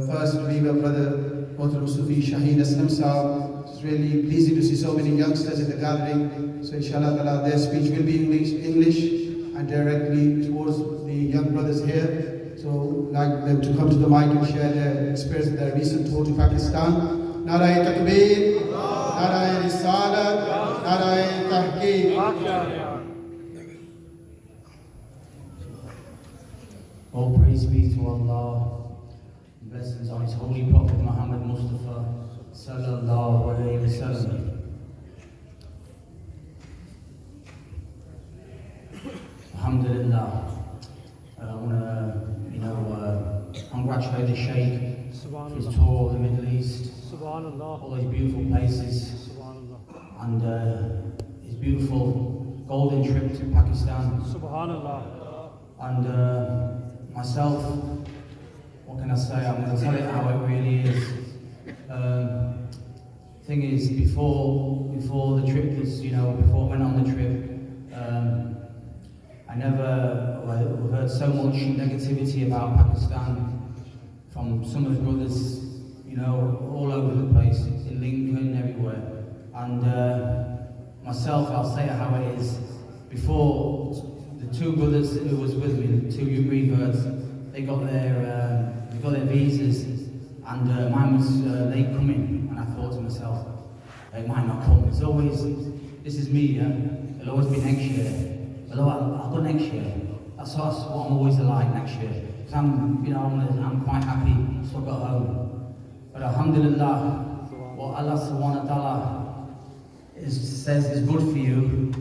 First Revert Brother, Bolton Sufi Saab. It's really pleasing to see so many youngsters in the gathering. So inshallah ta'ala, their speech will be in English and directly towards the young brothers here. So I'd like them to come to the mic and share their experience of their recent tour to Pakistan. Narae Takbir, Narae Risalat, Narae Tahqiq. All praise be to Allah. Blessings on His Holy Prophet Muhammad Mustafa Sallallahu Alaihi Wasallam. Alhamdulillah. I want to, congratulate the Shaykh for his tour of the Middle East. All those beautiful places. And his beautiful golden trip to Pakistan. And myself, what can I say? I'm going to tell it how it really is. Thing is, before the trip was, before I went on the trip, I heard so much negativity about Pakistan from some of the brothers, all over the place, in Lincoln, everywhere. And myself, I'll say it how it is. Before, the two brothers who was with me, the two reverts, they got their visas, and mine was late coming, and I thought to myself, it might not come. It's always, this is me, it'll always be next year. I'll go next year. That's what I'm always like next year. Because I'm quite happy, stuck at home. But alhamdulillah, what Allah subhanahu wa ta'ala says is good for you,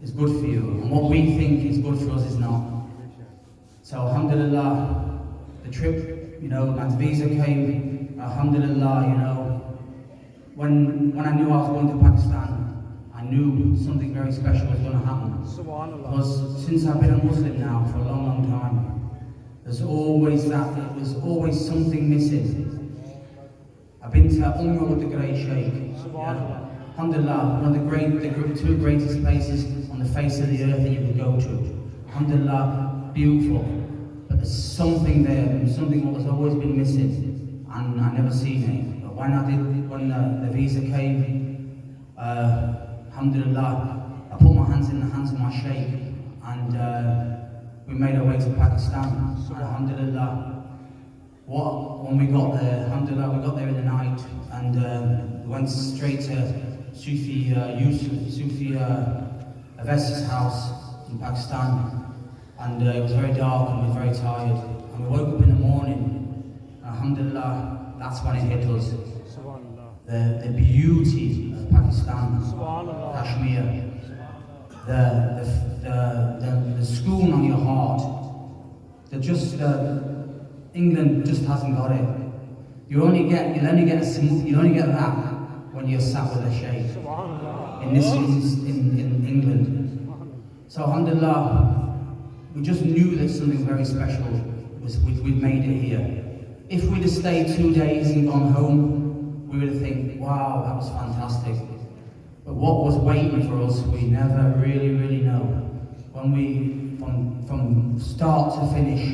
is good for you. And what we think is good for us is not. So alhamdulillah, the trip, my visa came, alhamdulillah, when I knew I was going to Pakistan, I knew something very special was going to happen. Because since I've been a Muslim now for a long, long time, there's always it was always something missing. I've been to Umrah with the great Shaykh. Alhamdulillah, one of the two greatest places on the face of the earth that you could go to. Alhamdulillah, beautiful. But there's something there, something that has always been missing, and I never seen it. But when the visa came, alhamdulillah, I put my hands in the hands of my Shaykh, and we made our way to Pakistan. And alhamdulillah, when we got there, alhamdulillah, we got there in the night, and we went straight to Sufi Revert's house in Pakistan. And it was very dark and we were very tired. And we woke up in the morning, and alhamdulillah, that's when it hit us. The beauty of Pakistan, Kashmir, the schoon on your heart, England just hasn't got it. You'll only get that when you're sat with a Shaykh in England. So alhamdulillah, we just knew that something very special we'd made it here. If we'd have stayed 2 days and gone home, we would have think, wow, that was fantastic. But what was waiting for us, we never really, really know. When we, from start to finish,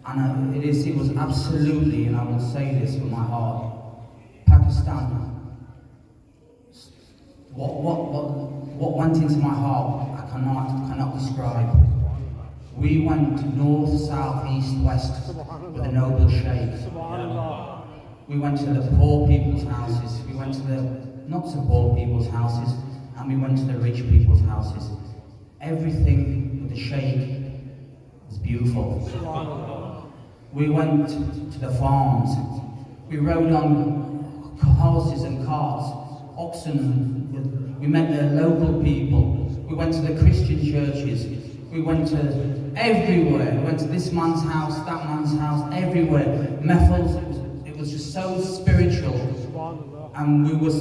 and it was absolutely, and I will say this with my heart, Pakistan, what went into my heart, I cannot describe. We went north, south, east, west with a noble Shaykh. We went to the poor people's houses, we went to the not so poor people's houses, and we went to the rich people's houses. Everything with the Shaykh was beautiful. We went to the farms, we rode on horses and carts, oxen, we met the local people, we went to the Christian churches, we went to everywhere. We went to this man's house, that man's house, everywhere. Mehfil, it was just so spiritual. And we was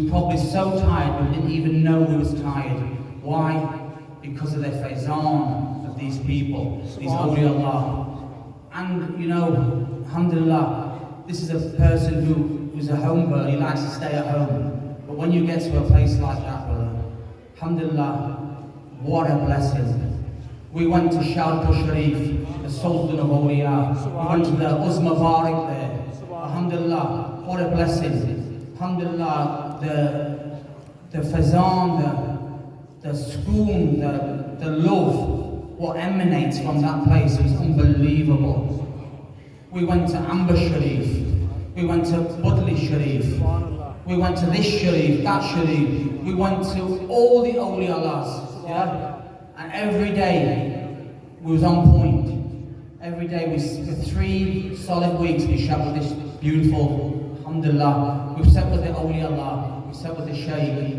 probably so tired, we didn't even know we was tired. Why? Because of the Faizan of these people, these Allah. And alhamdulillah, this is a person who's a home girl, he likes to stay at home. But when you get to a place like that, brother, alhamdulillah, what a blessing. We went to Shaykh Shareef, the Sultan of Awliya. We went to the Uzma Barak there. Alhamdulillah, what a blessing. Alhamdulillah, the Faizan, the school, the love, what emanates from that place is unbelievable. We went to Amber Shareef, we went to Budley Shareef, we went to this Shareef, that Shareef, we went to all the awliyas, yeah? And every day we was on point. Every day for 3 solid weeks we sat with this beautiful, alhamdulillah, we've sat with the awliya, we sat with the Shaykh.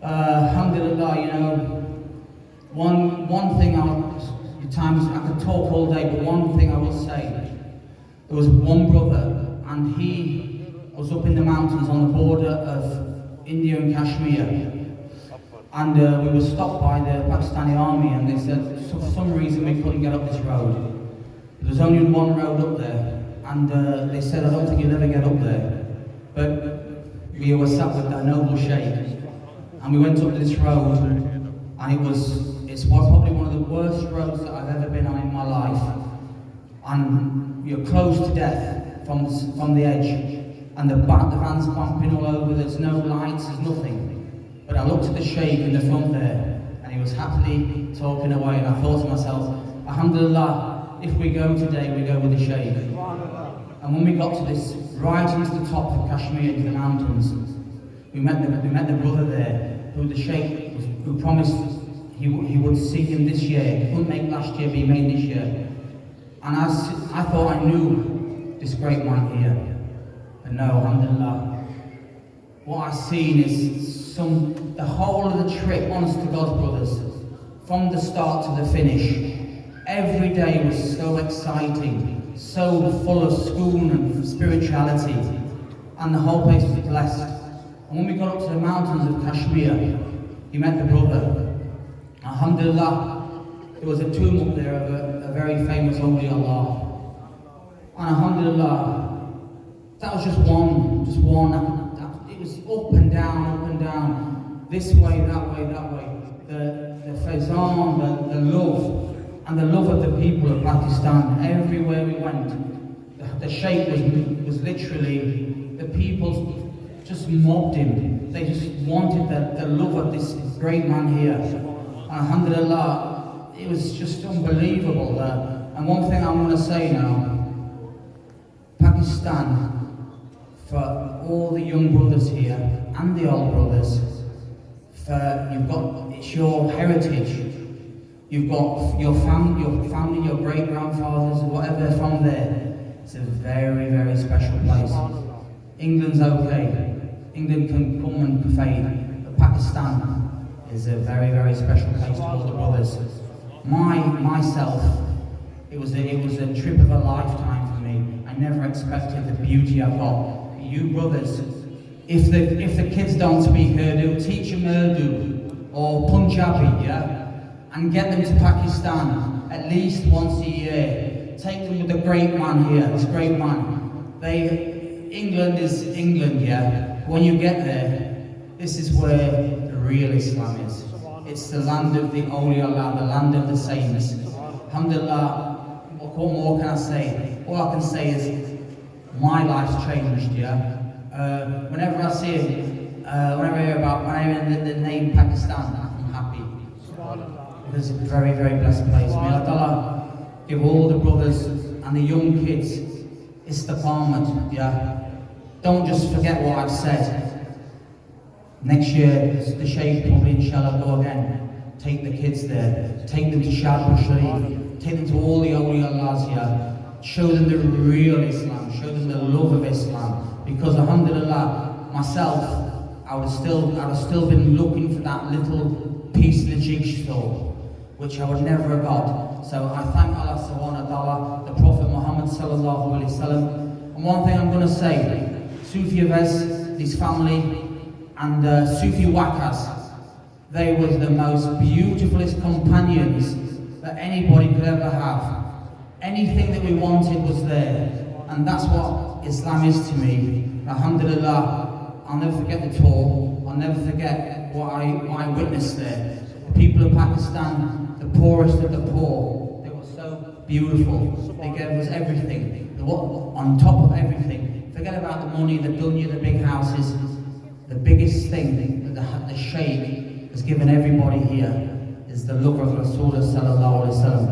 Alhamdulillah, you know, one thing at times I could talk all day, but one thing I will say, there was one brother, and he was up in the mountains on the border of India and Kashmir, and we were stopped by the Pakistani army, and they said for some reason we couldn't get up this road. There's only one road up there, and they said I don't think you'll ever get up there. But we were sat with that noble Shaykh, and we went up this road, and it's probably one of the worst roads that I've ever been on in my life. And you're close to death from the edge, and the van's bumping all over, there's no lights, there's nothing. But I looked at the Shaykh in the front there, and he was happily talking away, and I thought to myself, alhamdulillah, if we go today, we go with the Shaykh. And when we got to this, right into the top of Kashmir, to the mountains, we met the brother there, who the Shaykh who promised he would see him this year. He couldn't make last year, but he made this year. And I thought I knew this great man here. But no, alhamdulillah, what I've seen is the whole of the trip, honest to God, brothers, from the start to the finish, every day was so exciting, so full of school and spirituality, and the whole place was blessed. And when we got up to the mountains of Kashmir, he met the brother. Alhamdulillah, there was a tomb up there of a very famous awliya Allah. And alhamdulillah, that was just one. It was up and down, this way, that way, that way. The Faizan, the love, and the love of the people of Pakistan, everywhere we went. The Shaykh was literally, the people just mobbed him. They just wanted the love of this great man here. And alhamdulillah, it was just unbelievable. And one thing I'm going to say now, Pakistan, for all the young brothers here and the old brothers, it's your heritage. You've got your family, your great-grandfathers, whatever from there. It's a very, very special place. England's okay. England can come and fade, but Pakistan is a very, very special place to all the brothers. Myself, it was a trip of a lifetime for me. I never expected the beauty I got. You brothers, if the kids don't speak Urdu, teach them Urdu or Punjabi, yeah? And get them to Pakistan at least once a year. Take them with the great man here, this great man. England is England, yeah? When you get there, this is where the real Islam is. It's the land of the awliya Allah, the land of the saints. Alhamdulillah, what more can I say? All I can say is, my life's changed, yeah? Whenever I see it, whenever I hear the name Pakistan, I'm happy. It's a very, very blessed place. May Allah give all the brothers and the young kids istiqamat, yeah? Don't just forget what I've said. Next year, the Shaykh probably inshallah go again. Take the kids there. Take them to Shaykh Shareef. Take them to all the awliya Allahs here. Show them the real Islam. Show them the love of Islam. Because alhamdulillah, myself, I would have still been looking for that little piece of the jigsaw, which I would never have got. So I thank Allah subhanahu wa ta'ala, the Prophet Muhammed sallallahu alayhi wasallam. And one thing I'm going to say, Sufi Revert, his family, and Sufi Wakas, they were the most beautifulest companions that anybody could ever have. Anything that we wanted was there. And that's what Islam is to me. Alhamdulillah, I'll never forget the tour. I'll never forget what I witnessed there. The people of Pakistan, the poorest of the poor. They were so beautiful. They gave us everything. On top of everything, forget about the money, the dunya, the big houses. The biggest thing that the Shaykh has given everybody here is the love of Rasulullah sallallahu alaihi wasallam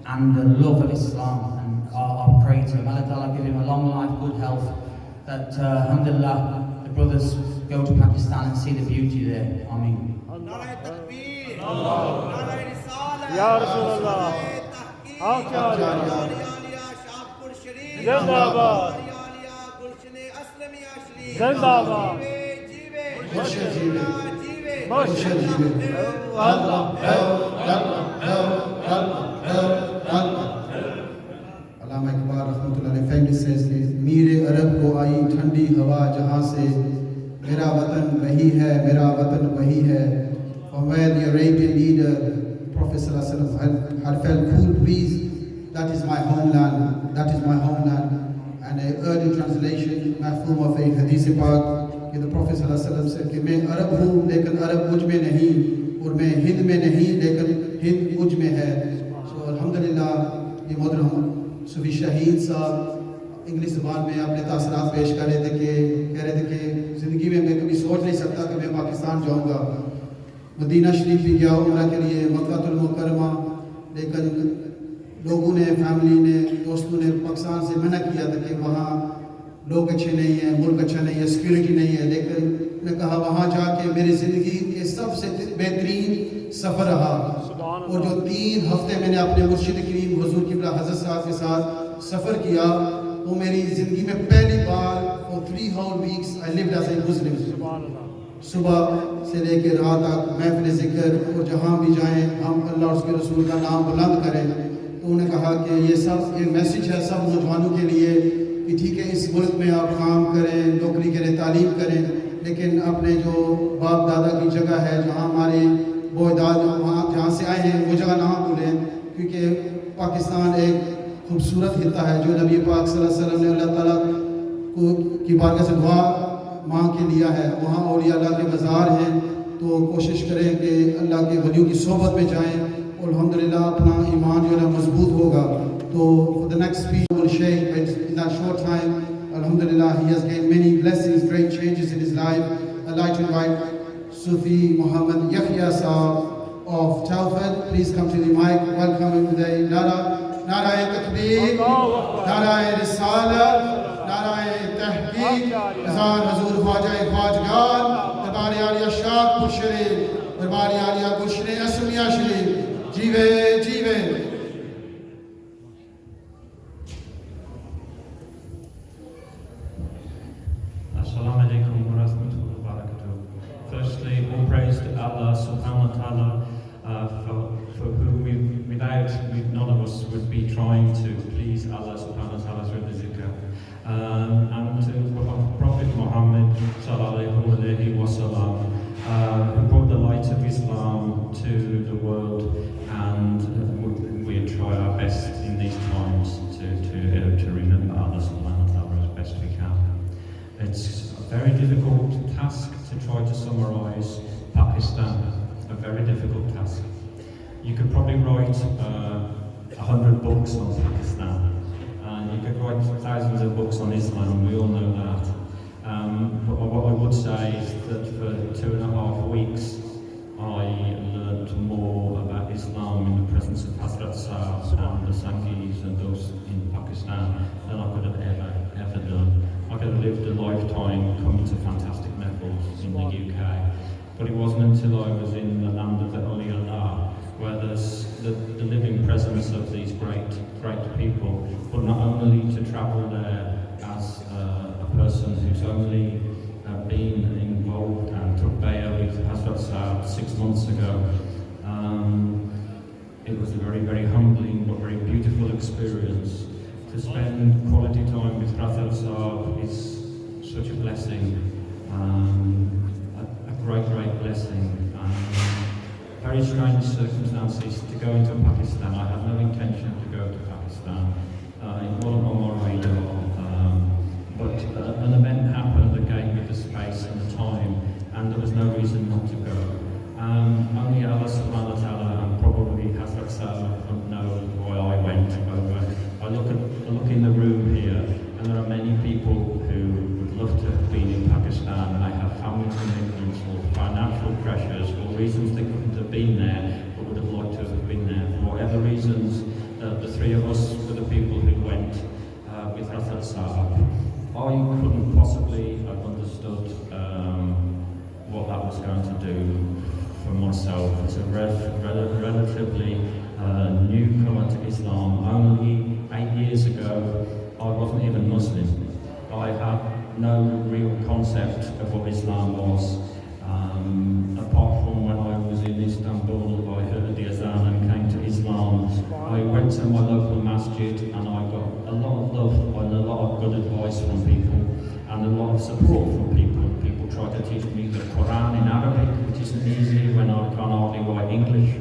and the love of Islam. And I pray to him, Allah give him a long life, good health. That alhamdulillah, the brothers go to Pakistan and see the beauty there. Ameen. Ya Rasulullah. Zindabad. Zindabad. Allama Iqbal rahmatullahi family says मेरे अरब को आई ठंडी हवा जहाँ से मेरा वतन वही है मेरा वतन वही है. From where the Arabian leader Prophet sallallahu alaihi wasallam had felt cool breeze, that is my homeland, that is my homeland. And a Urdu translation mafhum of a hadith pak the Prophet sallallahu alaihi wasallam said कि मैं अरब हूँ लेकिन अरब मुझ में नहीं और मैं हिंद में नहीं लेकिन हिंद मुझ में है. So alhamdulillah ये मोहतरम सूफी शहीद साहब इंग्लिश ज़बान में अपने तासरात पेश कर रहे थे कि कह रहे थे कि ज़िंदगी में मैं कभी सोच नहीं सकता कि मैं पाकिस्तान जाऊँगा. मदीना शरीफ भी गया उम्र के लिए, मक्कातुल मुकर्रमा, लेकिन लोगों ने, फैमिली ने, दोस्तों ने पाकिस्तान से मना किया था कि वहाँ लोग अच्छे नहीं हैं, मुल्क अच्छा नहीं है, सिक्योरिटी नहीं है. लेकिन मैं कहा वहाँ जाके मेरी ज़िंदगी के सबसे बेहतरीन सफ़र रहा. और जो 3 हफ्ते मैंने अपने मुर्शिद करीम हुज़ूर क़िबला हज़रत साहब के साथ सफ़र किया, वो मेरी ज़िंदगी में पहली बार for 3 whole weeks I lived as a Muslim. सुबह से लेकर रात तक महफिल ज़िक्र और जहाँ भी जाएँ हम अल्लाह और उसके रसूल का नाम बुलंद करें. तो उन्होंने कहा कि ये सब ये मैसेज है सब नौजवानों के लिए कि ठीक है इस मुल्क में आप काम करें, नौकरी करें, तालीम करें, लेकिन अपने जो बाप दादा की जगह है जहाँ हमारे बोदाद वहाँ जहाँ से आए हैं वो जगह ना भूलें. क्योंकि पाकिस्तान एक खूबसूरत हिस्सा है जो नबी पाक सल्लल्लाहु अलैहि वसल्लम ने अल्लाह ताला को की बारगाह से दुआ मांग के लिया है. वहाँ औलिया अल्लाह के मज़ार हैं, तो कोशिश करें कि अल्लाह के वलियों की सोहबत में जाएँ और अल्हम्दुलिल्लाह अपना ईमान जो है मजबूत होगा. तो for the next speech will Shaykh in that short time, alhamdulillah he has gained many blessings, great changes in his life. I'd like to invite Sufi Muhammad Yahya Saab of Telford. Please come to the mic. Welcome him today. Nara Takbir, Nara Risala, Nara Tahqiq, Azan Hazur Khwaja Khwajgan, Darbari Aliya Shahpur Sharif, Darbari Aliya Gulshan Asmiya Sharif. Jive, Jive. Assalamu alaikum wa rahmatullahi wa barakatuh. Firstly, all praise to Allah subhanahu wa ta'ala for whom none of us would be trying to please Allah subhanahu wa ta'ala through the zikr. And to Prophet Muhammed sallallahu alaihi wasallam, who brought the light of Islam to the world, and we try our best in these times to remember Allah subhanahu wa ta'ala as best we can. It's a very difficult task to try to summarize Pakistan, a very difficult task. You could probably write 100 books on Pakistan, and you could write thousands of books on Islam, we all know that. But what I would say is that for 2.5 weeks, I learned more about Islam in the presence of Hazrat Saab and the Sanghis and those in Pakistan than I could have ever done. I could have lived a lifetime coming to fantastic Mehfils in the UK, but it wasn't until I was in the land of the Allah where there's the living presence of these great people, but not only to travel there as a person who's only been involved and took bay'ah with Hazrat Saab 6 months ago. It was a very, very humbling but very beautiful experience. To spend quality time with Hazrat Saab is such a blessing, a great, great blessing. Very strange circumstances to go into Pakistan. I had no intention to go to Pakistan. It wasn't on my radar. But an event happened that gave me the space and the time, and there was no reason not to go. Only Allah subhanahu wa ta'ala and probably Saab wouldn't know why I went over. I look in the room here, and there are many people who would love to have been in Pakistan. They have family commitments or financial pressures or reasons they couldn't have been there, but would have liked to have been there. For whatever reasons, the three of us were the people who went with Hazrat Saab. I couldn't possibly have understood what that was going to do for myself. As a relatively newcomer to Islam, only 8 years ago, I wasn't even Muslim. I had no real concept of what Islam was. Apart from when I was in Istanbul, I heard the Azan and came to Islam. I went to my local Masjid and I got a lot of love and a lot of good advice from people and a lot of support from people. People tried to teach me the Qu'ran in Arabic, which isn't easy when I can't hardly write English,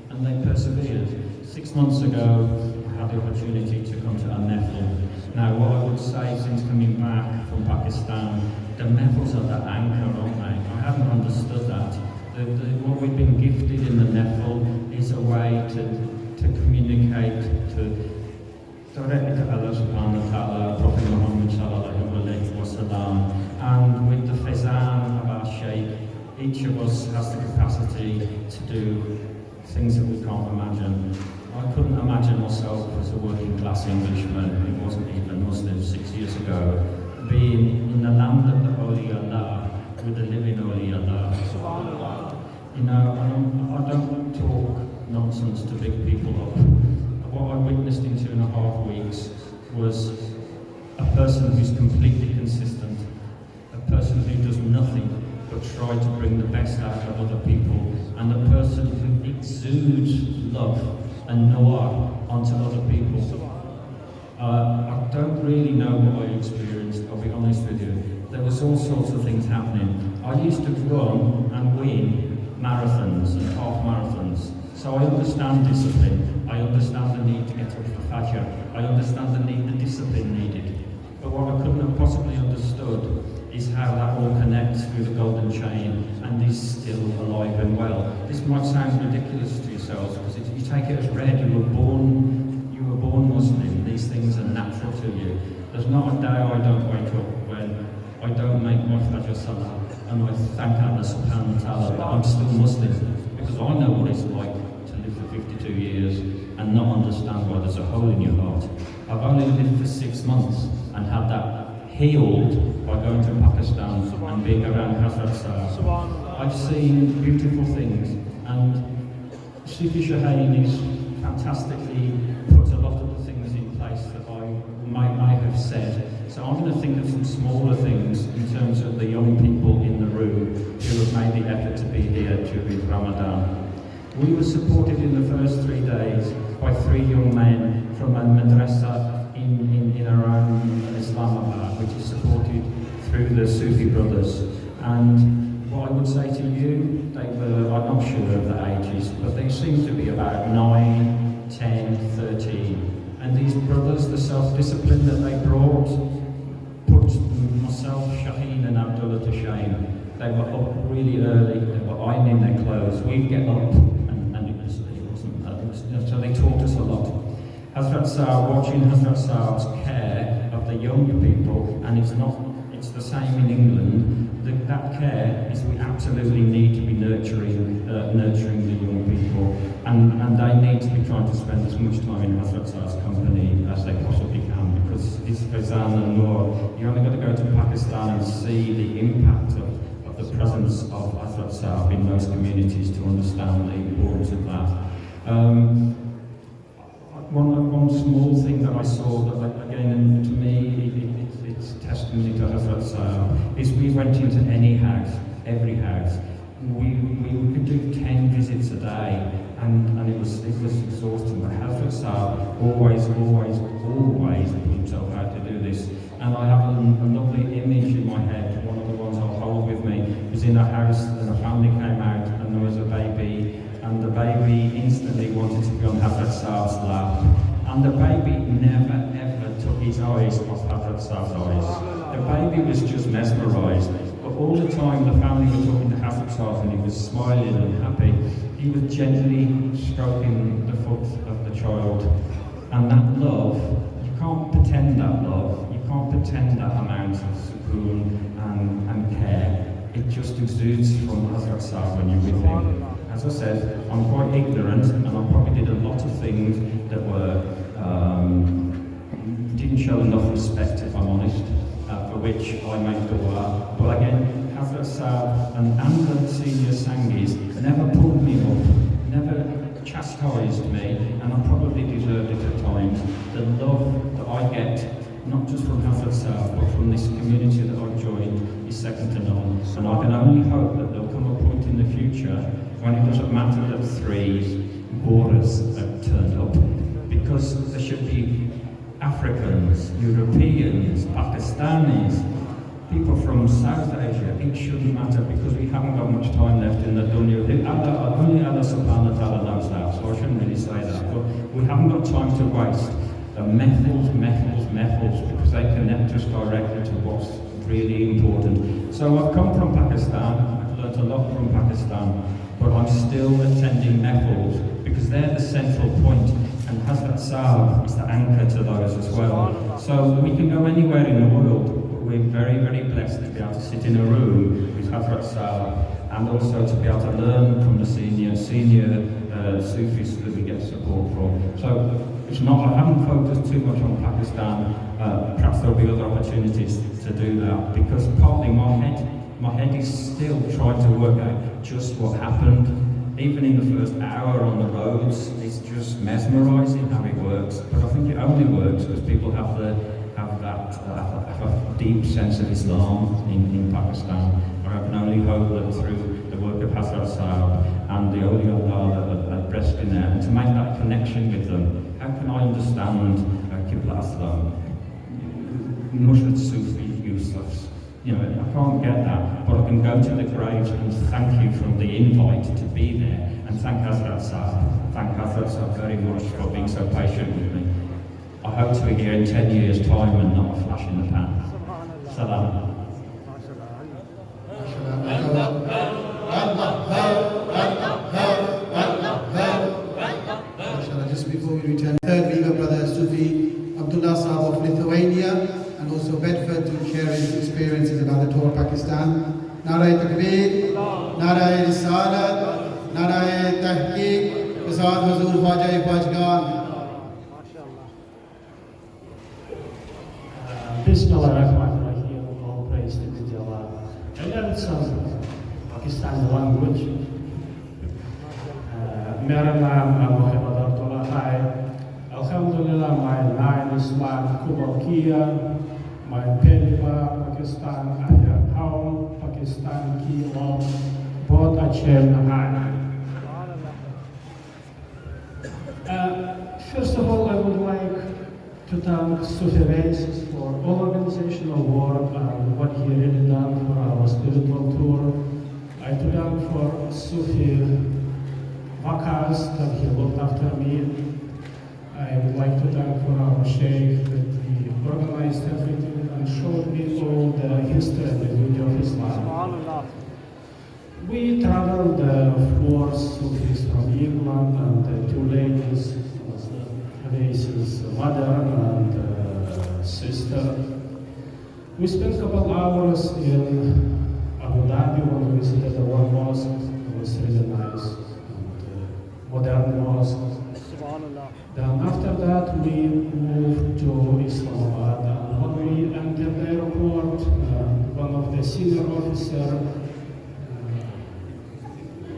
and they persevered. 6 months ago, I had the opportunity to come to Mehfil. Now, what I would say since coming back from Pakistan, the Mehfils are the anchor, aren't they? I haven't understood that. What we've been gifted in the Mehfil is a way to communicate directly to Allah subhanahu wa ta'ala, Prophet Muhammed sallallahu alaihi wasallam, and with the Faizan of our Shaykh, each of us has the capacity to do things that we can't imagine. I couldn't imagine myself as a working class Englishman who wasn't even Muslim 6 years ago, being in the land of the Allah with the living Allah. You know, I don't talk nonsense to big people up. What I witnessed in 2.5 weeks was a person who's completely consistent, a person who does nothing but try to bring the best out of other people, and a person who exudes love and nawar onto other people. I don't really know what I experienced, I'll be honest with you. There was all sorts of things happening. I used to run and win marathons and half marathons, so I understand discipline. I understand the need to get up for Fajr. I understand the discipline needed. But what I couldn't have possibly understood is how that all connects through the golden chain and is still alive and well. This might sound ridiculous to yourselves, because if you take it as read, you were born Muslim. These things are natural to you. There's not a day I don't wake up when I don't make my Fajr Salat and I thank Allah subhanahu wa ta'ala that I'm still Muslim, because I know what it's like to live for 52 years and not understand why there's a hole in your heart. I've only lived for 6 months and had that healed by going to Pakistan and being around Hazrat Saab. I've seen beautiful things, and Sufi Shahin is fantastically put a lot of the things in place that I may have said. So I'm going to think of some smaller things in terms of the young people in the room who have made the effort to be here during Ramadan. We were supported in the first 3 days by 3 young men from a madrasa in around Islamabad, which is supported through the Sufi brothers. And what I would say to you, I'm not sure of the ages, but they seem to be about 9, 10, 13. And these brothers, the self-discipline that they brought, put myself, Shaheen and Abdullah to shame. They were up really early, they were ironing their clothes. We'd get up, and it wasn't, so they taught us a lot. Hazrat Saab, watching Hazrat Saab's care of the young people, and it's the same in England. That care is we absolutely need to be nurturing the young people, and they need to be trying to spend as much time in Hazrat Saab's company as they possibly can, because it's Faizan and Noor. You only got to go to Pakistan and see the impact of the presence of Hazrat Saab in those communities to understand the importance of that. One small thing that I saw that, again, to me, it's testimony to Hazrat Saab, is we went into any house, every house. We could do 10 visits a day, and it was exhausting. But Hazrat Saab always put himself out to do this. And I have a lovely image in my head. One of the ones I'll hold with me was in a house, and a family came out, and there was a baby. And the baby instantly wanted to be on Hazrat Saab's lap. And the baby never ever took his eyes off Hazrat Saab's eyes. The baby was just mesmerised. But all the time the family were talking to Hazrat Saab and he was smiling and happy, he was gently stroking the foot of the child. And that love, you can't pretend that love, you can't pretend that amount of sukoon and care. It just exudes from Hazrat Saab when you're with him. As I said, I'm quite ignorant, and I probably did a lot of things that were didn't show enough respect, if I'm honest, for which I make dua. But again, Hazrat Saab and the senior Sangis never pulled me up, never chastised me, and I probably deserved it at times. The love that I get, not just from Hazrat Saab, but from this community that I've joined, is second to none. And I can only hope that there'll come a point in the future when it doesn't matter that 3 borders have turned up, because there should be Africans, Europeans, Pakistanis, people from South Asia. It shouldn't matter, because we haven't got much time left in the dunya. Only Allah subhanahu wa ta'ala knows that, so I shouldn't really say that. But we haven't got time to waste. The Mehfils, because they connect us directly to what's really important. So I've come from Pakistan, I've learnt a lot from Pakistan, but I'm still attending Mehfils because they're the central point, and Hazrat Saab is the anchor to those as well. So we can go anywhere in the world, but we're very, very blessed to be able to sit in a room with Hazrat Saab, and also to be able to learn from the senior Sufis that we get support from. So it's not, I haven't focused too much on Pakistan. Perhaps there'll be other opportunities to do that, because partly my head is still trying to work out just what happened. Even in the first hour on the roads, it's just mesmerising how it works. But I think it only works because people have a deep sense of Islam in Pakistan. I can only hope that through the work of Hazrat Saab and the Allah that are dressed in there, and to make that connection with them. How can I understand Qibla Aslam, Murshid Sufi Yusufs? I can't get that, but I can go to the graves and thank you for the invite to be there, and thank Hazrat Saab. Thank Hazrat Saab very much for being so patient with me. I hope to be here in 10 years' time and not a flash in the pan. Salaam. Just before we return, third Revert Brother Sufi Abdullah Saab of Lithuania, and also Bedford, to share his experiences about the tour of Pakistan. Narae Takbir, Narae Salat, Narae Tahqiq, Fasad Hazur Khwaja Khwajgan. Bismillahirrahmanirrahim. All praise to Allah. I learned some Pakistani language. मेरा नाम मोहम्मद अब्दुल्ला है. Alhamdulillah, mein Name ist Kubakia. Mein Peliba, Pakistan, Aya Town, Pakistan, Kilo, Bod Achem Nahana. First of all, I would like to thank Sufi Revert for all organizational work and what he really done for our spiritual tour. I to thank for Sufi Wakas that he looked after me. I would like to thank for our Shaykh that he organized everything and showed me all the history and the beauty of Islam. We traveled 4 Sufis from England, and the 2 ladies, Reis's mother and sister. We spent a couple hours in Abu Dhabi when we visited the one mosque. It was really nice and modern mosque. Then after that we moved to Islamabad, and when we entered the airport, one of the senior officers,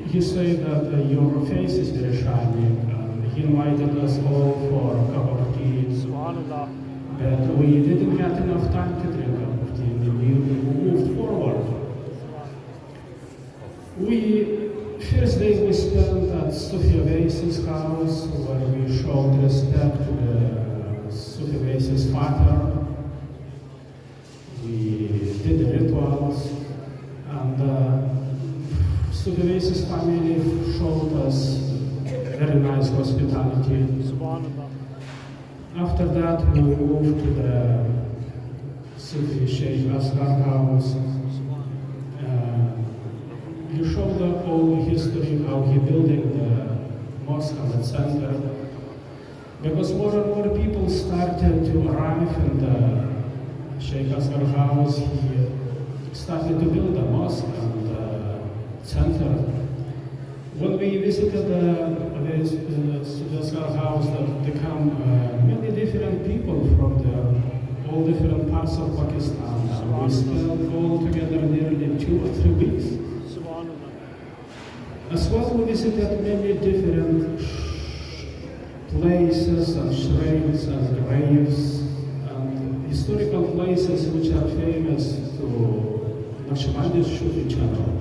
he said that your face is very shining, and he invited us all for a cup of tea. But we didn't get enough time to drink a cup of tea, and we moved forward. First day we spent at Sufi Revert's house, where we showed respect to the Sufi Revert's father. We did the rituals, and Sufi Revert's family showed us very nice hospitality. After that, we moved to the Sufi Shaykh Asghar house. you show the whole history how he building the mosque and the center. Because more and more people started to arrive in the Shaykh Asghar house. He started to build a mosque and the center. When we visited the Asghar house, there come many different people from all different parts of Pakistan. We spent all together nearly 2 or 3 weeks. As well, we visited many different places and shrines and graves and historical places which are famous to Naqshbandi's Sufi channel.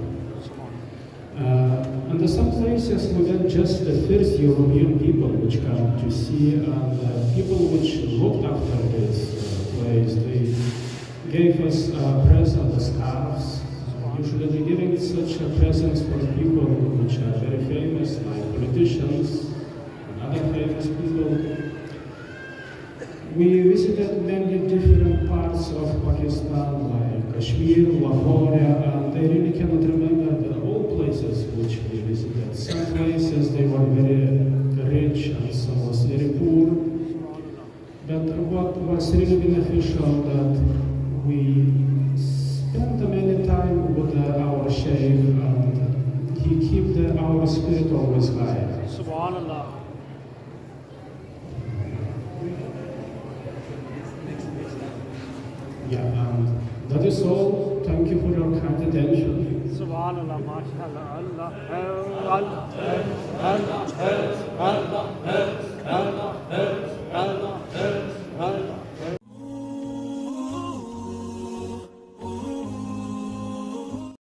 And there are some places we went just the first European people which come to see, and people which looked after this place, they gave us presents, scarves. Usually they're giving such presents for people which are very famous, like politicians and other famous people. We visited many different parts of Pakistan, like Kashmir, Lahore, and I really cannot remember all places which we visited. Some places they were very rich and some was very poor. But what was really beneficial that we spent many time with our Shaykh, and he kept our spirit always high. Subhanallah. Yeah, and that is all. Thank you for your kind attention. Subhanallah, mashallah, Allah, Allah, Allah, Allah, Allah, Allah, Allah.